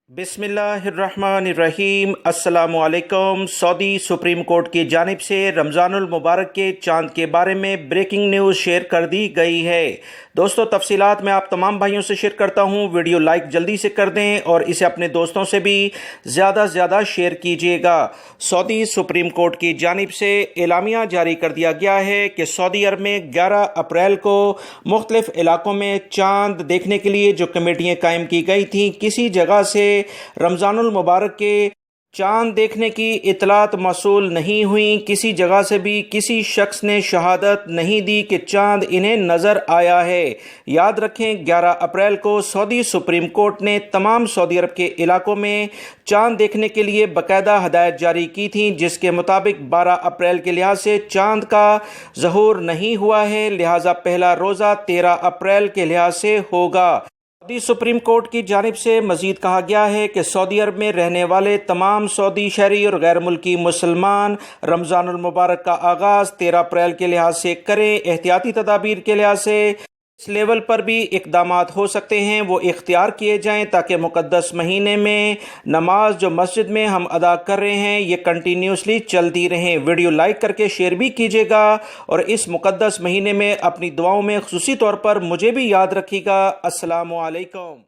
बिस्मिल्लाहिर्रहमानिर्रहीम। अस्सलामुअलैकुम। Saudi supreme court की जानिब से रमज़ानुल मुबारक के चांद के बारे में ब्रेकिंग न्यूज़ शेयर कर दी गई है। दोस्तों, तफसीलात मैं आप तमाम भाइयों से शेयर करता हूं। वीडियो लाइक जल्दी से कर दें और इसे अपने दोस्तों से भी ज़्यादा से ज़्यादा शेयर कीजिएगा। सऊदी सुप्रीम कोर्ट की जानिब से एलामिया जारी कर दिया गया है कि सऊदी अरब में 11 अप्रैल को मुख्तलिफ इलाकों में चांद देखने के लिए जो कमेटियाँ कायम की गई थी, किसी जगह से रमज़ानुल मुबारक के चांद देखने की इतलात मौसूल नहीं हुई। किसी जगह से भी किसी शख्स ने शहादत नहीं दी कि चांद इन्हें नज़र आया है। याद रखें, 11 अप्रैल को सऊदी सुप्रीम कोर्ट ने तमाम सऊदी अरब के इलाकों में चांद देखने के लिए बाकायदा हदायत जारी की थी, जिसके मुताबिक 12 अप्रैल के लिहाज से चांद का ज़हूर नहीं हुआ है, लिहाजा पहला रोज़ा 13 अप्रैल के लिहाज से होगा। सऊदी सुप्रीम कोर्ट की जानिब से मजीद कहा गया है कि सऊदी अरब में रहने वाले तमाम सऊदी शहरी और गैर मुल्की मुसलमान रमज़ानुल मुबारक का आगाज़ 13 अप्रैल के लिहाज से करें। एहतियाती तदाबीर के लिहाज से इस लेवल पर भी इक़दामात हो सकते हैं, वो इख्तियार किए जाएं ताकि मुक़द्दस महीने में नमाज जो मस्जिद में हम अदा कर रहे हैं ये कंटिन्यूसली चलती रहें। वीडियो लाइक करके शेयर भी कीजिएगा और इस मुक़द्दस महीने में अपनी दुआओं में ख़ुसूसी तौर पर मुझे भी याद रखिएगा। अस्सलामु अलैकुम।